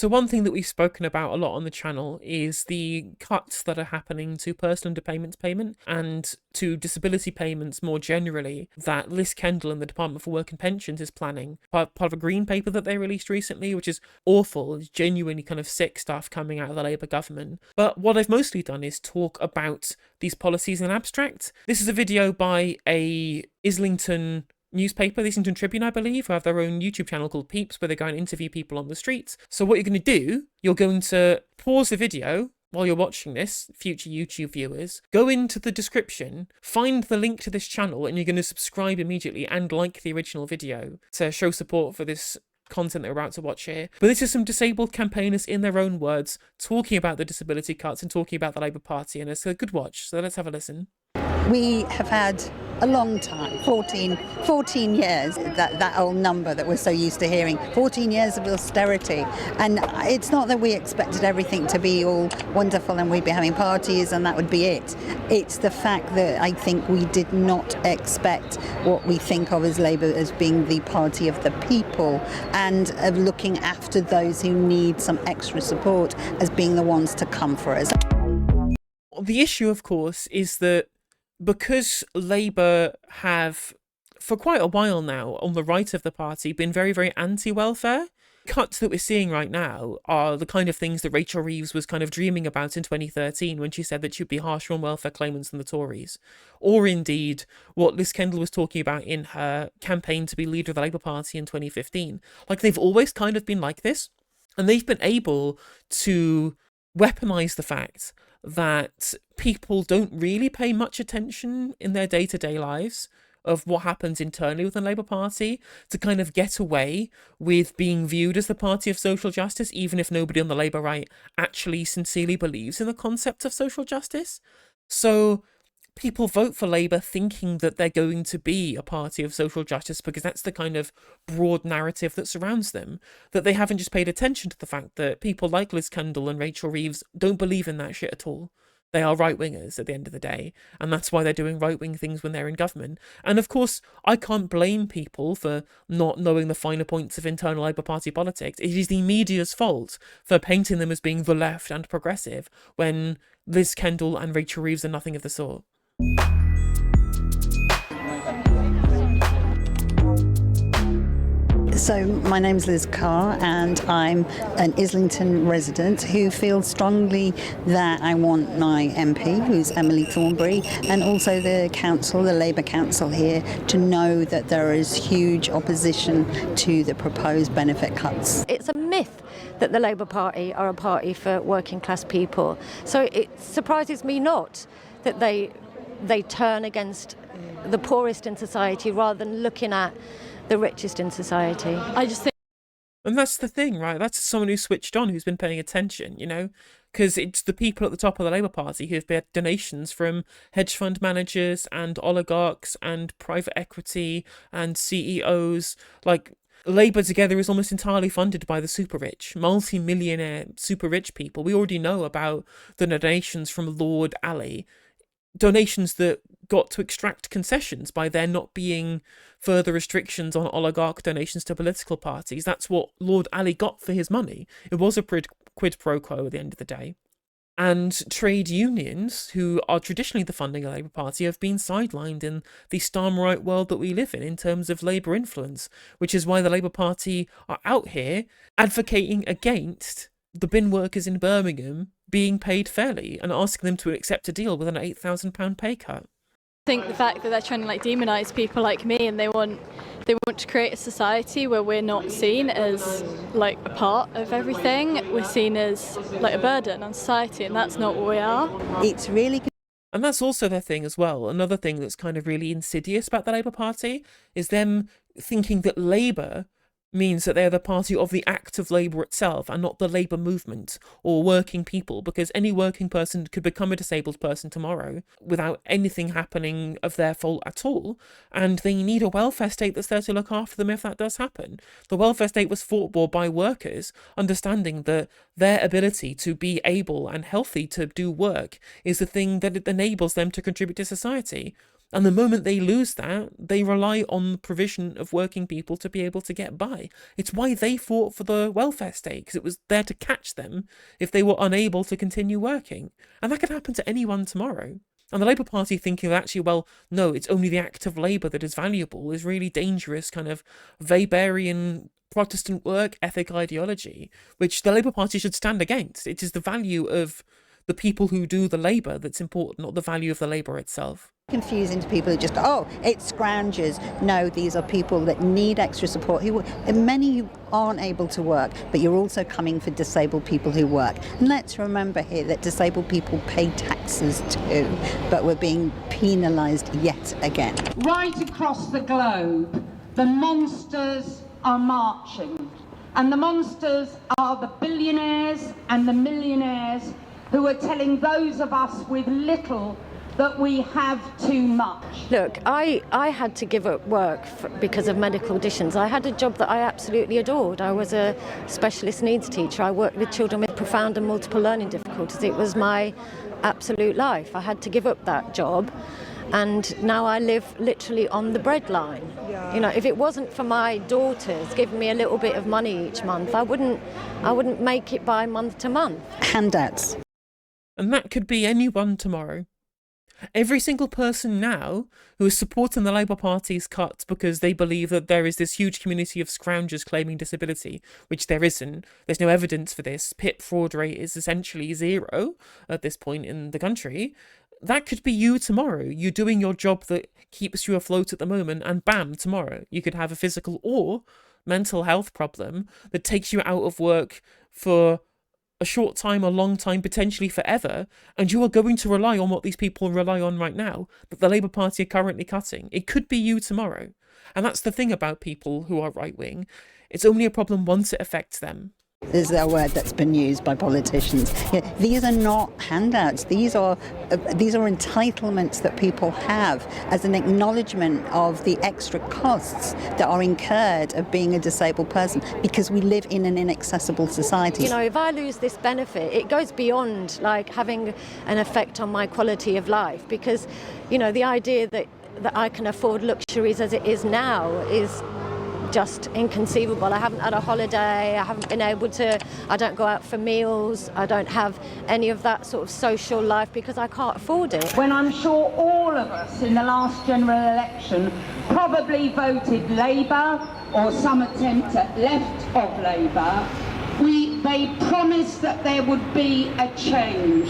So one thing that we've spoken about a lot on the channel is the cuts that are happening to personal underpayments payment and to disability payments more generally that Liz Kendall and the Department for Work and Pensions is planning, part of a green paper that they released recently, which is awful. It's genuinely kind of sick stuff coming out of the Labour government. But what I've mostly done is talk about these policies in abstract. This is a video by a Islington newspaper, the Islington Tribune, I believe, who have their own YouTube channel called Peeps, where they go and interview people on the streets. So what you're going to do, you're going to pause the video while you're watching this, future YouTube viewers, go into the description, find the link to this channel, and you're going to subscribe immediately and like the original video to show support for this content that we're about to watch here. But this is some disabled campaigners in their own words talking about the disability cuts and talking about the Labour Party, and it's a good watch, so let's have a listen. We have had a long time, 14 years, that old number that we're so used to hearing, 14 years of austerity. And it's not that we expected everything to be all wonderful and we'd be having parties and that would be it. It's the fact that I think we did not expect what we think of as Labour as being the party of the people and of looking after those who need some extra support as being the ones to come for us. The issue, of course, is that because Labour have, for quite a while now, on the right of the party, been very, very anti-welfare, cuts that we're seeing right now are the kind of things that Rachel Reeves was kind of dreaming about in 2013 when she said that she'd be harsher on welfare claimants than the Tories. Or indeed, what Liz Kendall was talking about in her campaign to be leader of the Labour Party in 2015. Like, they've always kind of been like this, and they've been able to weaponise the fact that people don't really pay much attention in their day-to-day lives of what happens internally within the Labour Party to kind of get away with being viewed as the party of social justice, even if nobody on the Labour right actually sincerely believes in the concept of social justice. So people vote for Labour thinking that they're going to be a party of social justice because that's the kind of broad narrative that surrounds them, that they haven't just paid attention to the fact that people like Liz Kendall and Rachel Reeves don't believe in that shit at all. They are right-wingers at the end of the day, and that's why they're doing right-wing things when they're in government. And of course, I can't blame people for not knowing the finer points of internal Labour Party politics. It is the media's fault for painting them as being the left and progressive when Liz Kendall and Rachel Reeves are nothing of the sort. So my name's Liz Carr and I'm an Islington resident who feels strongly that I want my MP, who's Emily Thornberry, and also the council, the Labour Council here, to know that there is huge opposition to the proposed benefit cuts. It's a myth that the Labour Party are a party for working class people. So it surprises me not that they turn against the poorest in society rather than looking at the richest in society. I just think... And that's the thing, right? That's someone who's switched on, who's been paying attention, you know? Because it's the people at the top of the Labour Party who have had donations from hedge fund managers and oligarchs and private equity and CEOs. Like, Labour together is almost entirely funded by the super rich, multi-millionaire super rich people. We already know about the donations from Lord Ali, donations that got to extract concessions by there not being further restrictions on oligarch donations to political parties. That's what Lord Ali got for his money. It was a quid pro quo at the end of the day. And trade unions, who are traditionally the funding of the Labour Party, have been sidelined in the Starmerite world that we live in terms of Labour influence, which is why the Labour Party are out here advocating against the bin workers in Birmingham being paid fairly and asking them to accept a deal with an £8,000 pay cut. I think the fact that they're trying to demonise people like me, and they want to create a society where we're not seen as a part of everything. We're seen as a burden on society, and that's not what we are. It's really good. And that's also their thing as well. Another thing that's kind of really insidious about the Labour Party is them thinking that Labour means that they're the party of the act of labour itself and not the labour movement or working people, because any working person could become a disabled person tomorrow without anything happening of their fault at all, and they need a welfare state that's there to look after them if that does happen. The welfare state was fought for by workers, understanding that their ability to be able and healthy to do work is the thing that enables them to contribute to society. And the moment they lose that, they rely on the provision of working people to be able to get by. It's why they fought for the welfare state, because it was there to catch them if they were unable to continue working. And that could happen to anyone tomorrow. And the Labour Party thinking that actually, well, no, it's only the act of labour that is valuable is really dangerous kind of Weberian Protestant work ethic ideology, which the Labour Party should stand against. It is the value of the people who do the labour that's important, not the value of the labour itself. Confusing to people who just go, oh, it's scroungers. No, these are people that need extra support. Many who aren't able to work, but you're also coming for disabled people who work. And let's remember here that disabled people pay taxes too, but we're being penalised yet again. Right across the globe, the monsters are marching. And the monsters are the billionaires and the millionaires who are telling those of us with little that we have too much. Look, I had to give up work because of medical conditions. I had a job that I absolutely adored. I was a specialist needs teacher. I worked with children with profound and multiple learning difficulties. It was my absolute life. I had to give up that job, and now I live literally on the breadline. You know, if it wasn't for my daughters giving me a little bit of money each month, I wouldn't make it by month to month. Handouts. And that could be anyone tomorrow. Every single person now who is supporting the Labour Party's cuts because they believe that there is this huge community of scroungers claiming disability, which there isn't. There's no evidence for this. PIP fraud rate is essentially zero at this point in the country. That could be you tomorrow. You're doing your job that keeps you afloat at the moment, and bam, tomorrow you could have a physical or mental health problem that takes you out of work for a short time, a long time, potentially forever, and you are going to rely on what these people rely on right now, that the Labour Party are currently cutting. It could be you tomorrow. And that's the thing about people who are right-wing. It's only a problem once it affects them. Is a word that's been used by politicians. These are not handouts. These are entitlements that people have as an acknowledgement of the extra costs that are incurred of being a disabled person, because we live in an inaccessible society. You know, if I lose this benefit, it goes beyond like having an effect on my quality of life, because, you know, the idea that I can afford luxuries as it is now is just inconceivable. I haven't had a holiday, I haven't been able to, I don't go out for meals, I don't have any of that sort of social life because I can't afford it. When I'm sure all of us in the last general election probably voted Labour or some attempt at left of Labour, they promised that there would be a change.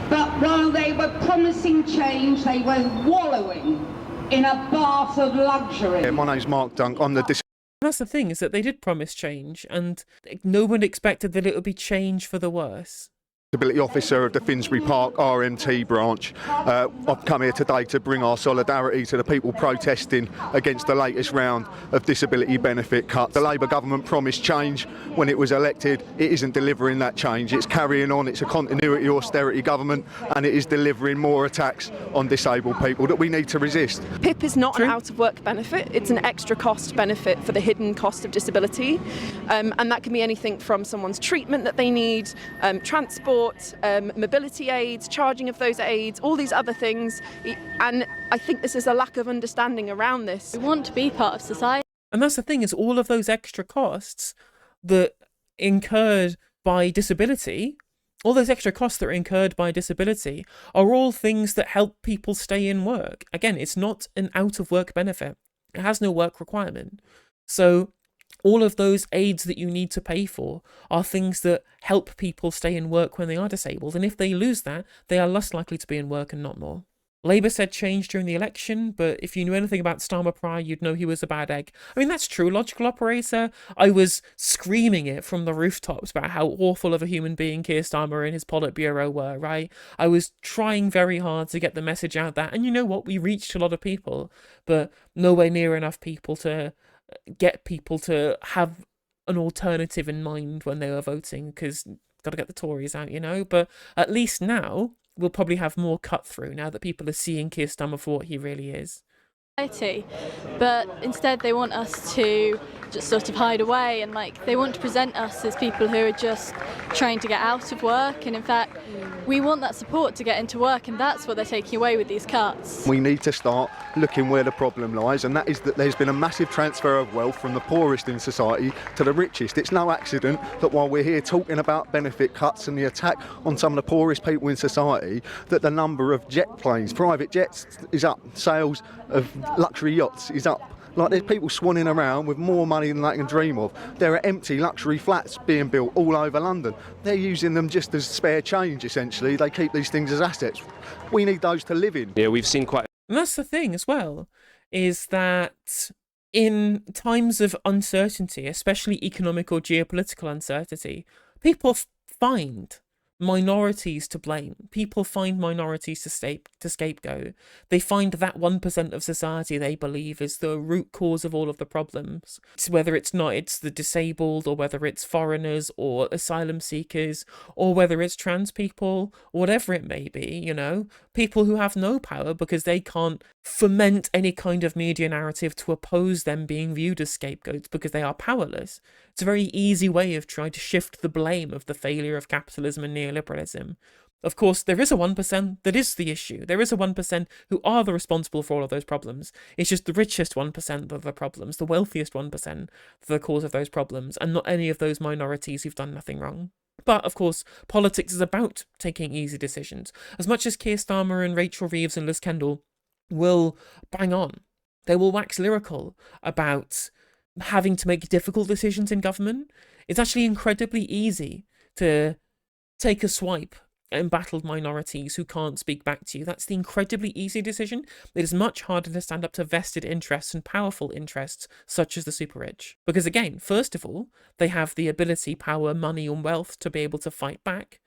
But while they were promising change, they were wallowing in a bath of luxury. My name's Mark Dunk. I'm the That's the thing, is that they did promise change, and no one expected that it would be change for the worse. Disability Officer of the Finsbury Park RMT branch. I've come here today to bring our solidarity to the people protesting against the latest round of disability benefit cuts. The Labour government promised change when it was elected. It isn't delivering that change. It's carrying on. It's a continuity austerity government, and it is delivering more attacks on disabled people that we need to resist. PIP is not an out-of-work benefit. It's an extra cost benefit for the hidden cost of disability, and that can be anything from someone's treatment that they need, transport, mobility aids, charging of those aids, all these other things. And I think this is a lack of understanding around this. We want to be part of society. And that's the thing, is all of those extra costs that incurred by disability, all those extra costs that are incurred by disability are all things that help people stay in work. Again, it's not an out-of-work benefit. It has no work requirement. So all of those aids that you need to pay for are things that help people stay in work when they are disabled. And if they lose that, they are less likely to be in work and not more. Labour said change during the election, but if you knew anything about Starmer prior, you'd know he was a bad egg. I mean, that's true. Logical operator, I was screaming it from the rooftops about how awful of a human being Keir Starmer and his Politburo were, right? I was trying very hard to get the message out there. And you know what? We reached a lot of people, but nowhere near enough people to get people to have an alternative in mind when they were voting, because got to get the Tories out, you know. But at least now we'll probably have more cut through now that people are seeing Keir Starmer for what he really is. But instead they want us to just sort of hide away, and like they want to present us as people who are just trying to get out of work, and in fact we want that support to get into work, and that's what they're taking away with these cuts. We need to start looking where the problem lies, and that is that there's been a massive transfer of wealth from the poorest in society to the richest. It's no accident that while we're here talking about benefit cuts and the attack on some of the poorest people in society, that the number of jet planes, private jets, is up. Sales of luxury yachts is up. Like, there's people swanning around with more money than they can dream of. There are empty luxury flats being built all over London. They're using them just as spare change, essentially. They keep these things as assets. We need those to live in. Yeah, we've seen quite... And that's the thing as well, is that in times of uncertainty, especially economic or geopolitical uncertainty, people find minorities to blame. People find minorities to scapegoat. They find that 1% of society they believe is the root cause of all of the problems. Whether it's the disabled, or whether it's foreigners or asylum seekers, or whether it's trans people, whatever it may be, you know, people who have no power because they can't foment any kind of media narrative to oppose them being viewed as scapegoats because they are powerless. It's a very easy way of trying to shift the blame of the failure of capitalism and neoliberalism. Of course, there is a 1% that is the issue. There is a 1% who are the responsible for all of those problems. It's just the richest 1% that are the problems, the wealthiest 1% that are the cause of those problems, and not any of those minorities who've done nothing wrong. But, of course, politics is about taking easy decisions. As much as Keir Starmer and Rachel Reeves and Liz Kendall will bang on, they will wax lyrical about having to make difficult decisions in government, it's actually incredibly easy to take a swipe at embattled minorities who can't speak back to you. That's the incredibly easy decision. It is much harder to stand up to vested interests and powerful interests such as the super rich. Because again, first of all, they have the ability, power, money and wealth to be able to fight back.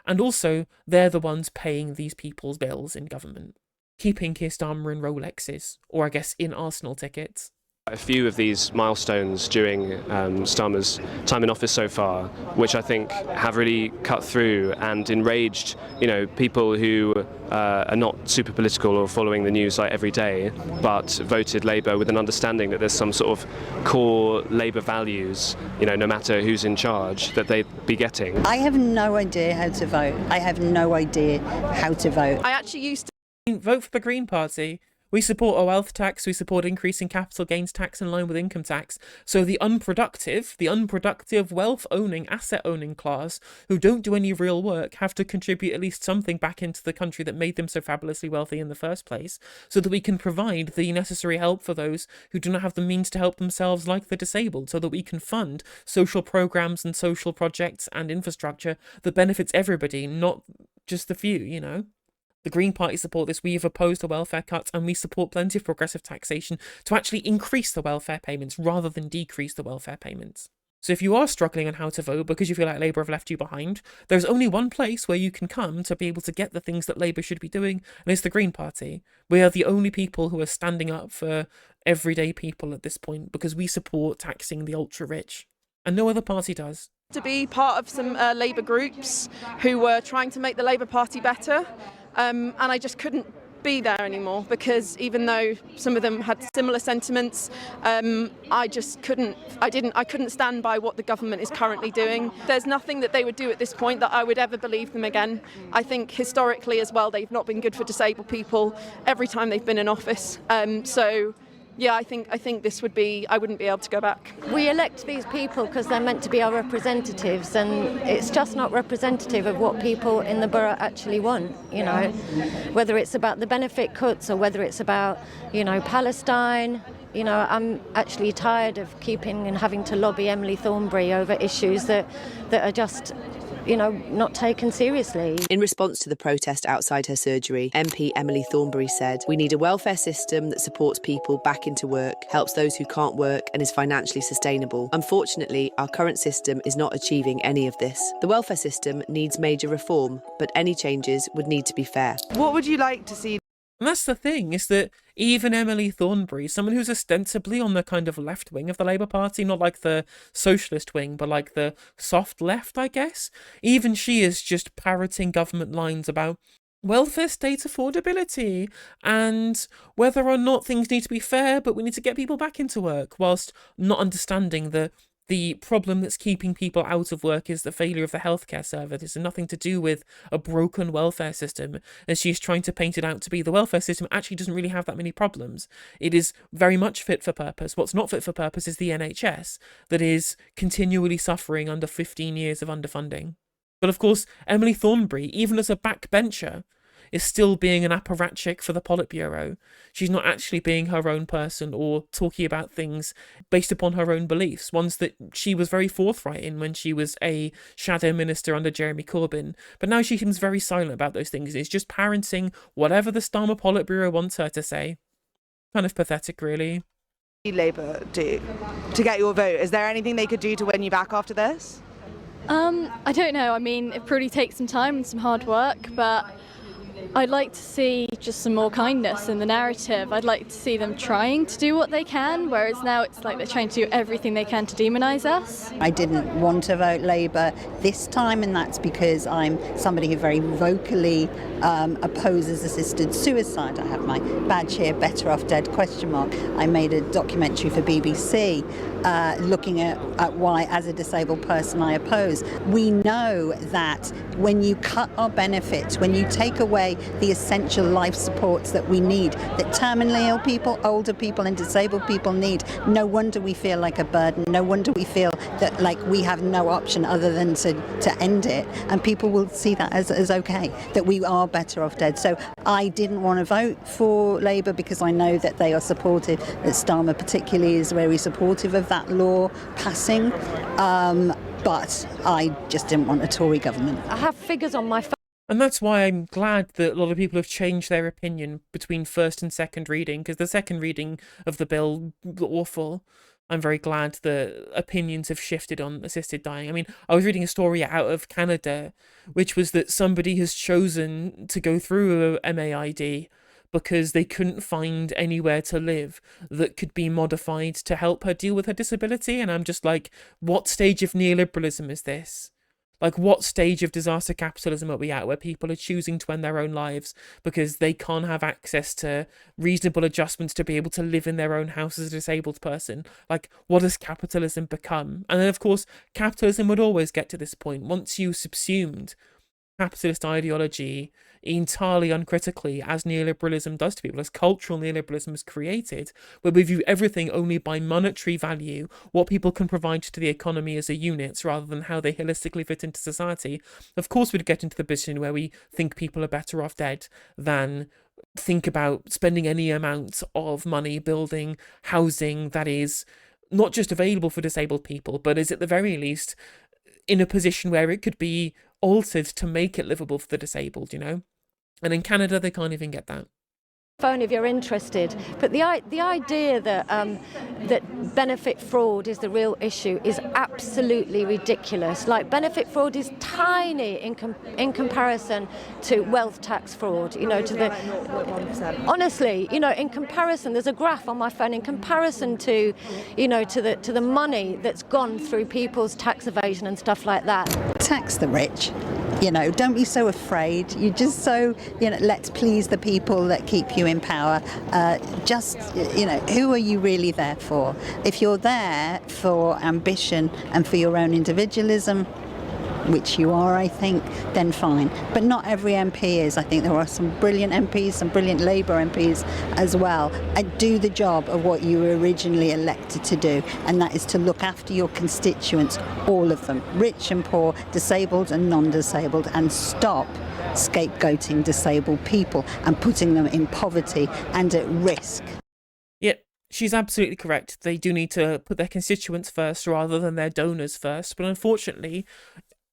And also, they're the ones paying these people's bills in government, keeping Keir Starmer in Rolexes, or I guess in Arsenal tickets. A few of these milestones during Starmer's time in office so far, which I think have really cut through and enraged, you know, people who are not super political or following the news like every day, but voted Labour with an understanding that there's some sort of core Labour values, you know, no matter who's in charge, that they'd be getting. I have no idea how to vote. I have no idea how to vote. I actually used to vote for the Green Party. We support a wealth tax, we support increasing capital gains tax in line with income tax. So the unproductive, wealth-owning, asset-owning class who don't do any real work have to contribute at least something back into the country that made them so fabulously wealthy in the first place, so that we can provide the necessary help for those who do not have the means to help themselves, like the disabled, so that we can fund social programs and social projects and infrastructure that benefits everybody, not just the few, you know. The Green Party support this. We have opposed the welfare cuts, and we support plenty of progressive taxation to actually increase the welfare payments rather than decrease the welfare payments. So if you are struggling on how to vote because you feel like Labour have left you behind, there's only one place where you can come to be able to get the things that Labour should be doing, and it's the Green Party. We are the only people who are standing up for everyday people at this point because we support taxing the ultra-rich, and no other party does. To be part of some Labour groups who were trying to make the Labour Party better. And I just couldn't be there anymore because even though some of them had similar sentiments, I couldn't stand by what the government is currently doing. There's nothing that they would do at this point that I would ever believe them again. I think historically as well, they've not been good for disabled people every time they've been in office. Yeah, I think this would be, I wouldn't be able to go back. We elect these people because they're meant to be our representatives, and it's just not representative of what people in the borough actually want, you know, whether it's about the benefit cuts or whether it's about, you know, Palestine. You know, I'm actually tired of keeping and having to lobby Emily Thornberry over issues that are just, you know, not taken seriously. In response to the protest outside her surgery, MP Emily Thornberry said, "We need a welfare system that supports people back into work, helps those who can't work and is financially sustainable. Unfortunately, our current system is not achieving any of this. The welfare system needs major reform, but any changes would need to be fair." What would you like to see? And that's the thing, is that even Emily Thornberry, someone who's ostensibly on the kind of left wing of the Labour Party, not like the socialist wing, but like the soft left, I guess, even she is just parroting government lines about welfare state affordability and whether or not things need to be fair, but we need to get people back into work, whilst not understanding the problem that's keeping people out of work is the failure of the healthcare service. It's nothing to do with a broken welfare system, as she's trying to paint it out to be. The welfare system actually doesn't really have that many problems. It is very much fit for purpose. What's not fit for purpose is the NHS, that is continually suffering under 15 years of underfunding. But of course, Emily Thornberry, even as a backbencher, is still being an apparatchik for the Politburo. She's not actually being her own person or talking about things based upon her own beliefs, ones that she was very forthright in when she was a shadow minister under Jeremy Corbyn. But now she seems very silent about those things. It's just parenting whatever the Starmer Politburo wants her to say. Kind of pathetic, really. Labour do to get your vote? Is there anything they could do to win you back after this? I don't know. I mean, it probably takes some time and some hard work, but I'd like to see just some more kindness in the narrative. I'd like to see them trying to do what they can, whereas now it's like they're trying to do everything they can to demonise us. I didn't want to vote Labour this time, and that's because I'm somebody who very vocally opposes assisted suicide. I have my badge here, Better Off Dead ? I made a documentary for BBC looking at why, as a disabled person, I oppose. We know that when you cut our benefits, when you take away the essential life supports that we need, that terminally ill people, older people and disabled people need, no wonder we feel like a burden, no wonder we feel that like we have no option other than to end it, and people will see that as okay, that we are better off dead. So I didn't want to vote for Labour because I know that they are supportive, that Starmer particularly is very supportive of that law passing, but I just didn't want a Tory government. I have figures on my phone. And that's why I'm glad that a lot of people have changed their opinion between first and second reading, because the second reading of the bill was awful. I'm very glad that opinions have shifted on assisted dying. I mean, I was reading a story out of Canada, which was that somebody has chosen to go through a MAID because they couldn't find anywhere to live that could be modified to help her deal with her disability. And I'm just like, what stage of neoliberalism is this? Like, what stage of disaster capitalism are we at, where people are choosing to end their own lives because they can't have access to reasonable adjustments to be able to live in their own house as a disabled person? Like, what has capitalism become? And then, of course, capitalism would always get to this point. Once you subsumed capitalist ideology entirely uncritically, as neoliberalism does to people, as cultural neoliberalism is created, where we view everything only by monetary value, what people can provide to the economy as a unit, rather than how they holistically fit into society, of course we'd get into the position where we think people are better off dead than think about spending any amount of money building housing that is not just available for disabled people, but is at the very least in a position where it could be altered to make it livable for the disabled, you know? And in Canada, they can't even get that. Phone if you're interested, but the idea that that benefit fraud is the real issue is absolutely ridiculous. Like, benefit fraud is tiny in comparison to wealth tax fraud. You know, to the honestly, you know, in comparison, there's a graph on my phone in comparison to, you know, to the money that's gone through people's tax evasion and stuff like that. Tax the rich. You know, don't be so afraid. You just so, you know, let's please the people that keep you in power. Just, you know, who are you really there for? If you're there for ambition and for your own individualism, which you are, I think, then fine. But not every MP is. I think there are some brilliant MPs, some brilliant Labour MPs as well, and do the job of what you were originally elected to do, and that is to look after your constituents, all of them, rich and poor, disabled and non-disabled, and stop scapegoating disabled people and putting them in poverty and at risk. Yep, she's absolutely correct. They do need to put their constituents first rather than their donors first, but unfortunately,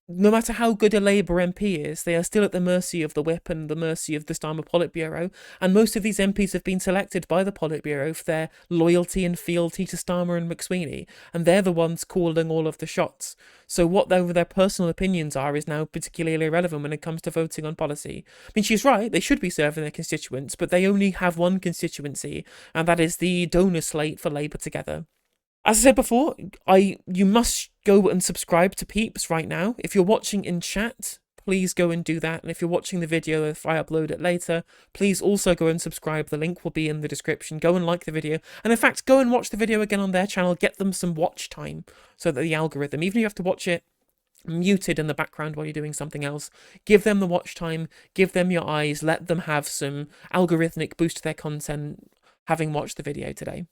no matter how good a Labour MP is, they are still at the mercy of the whip and the mercy of the Starmer Politburo, and most of these MPs have been selected by the Politburo for their loyalty and fealty to Starmer and McSweeney, and they're the ones calling all of the shots. So what their personal opinions are is now particularly irrelevant when it comes to voting on policy. I mean, she's right, they should be serving their constituents, but they only have one constituency, and that is the donor slate for Labour Together. As I said before, you must go and subscribe to Peeps right now. If you're watching in chat, please go and do that. And if you're watching the video, if I upload it later, please also go and subscribe. The link will be in the description. Go and like the video. And in fact, go and watch the video again on their channel. Get them some watch time so that the algorithm, even if you have to watch it muted in the background while you're doing something else, give them the watch time, give them your eyes, let them have some algorithmic boost to their content having watched the video today.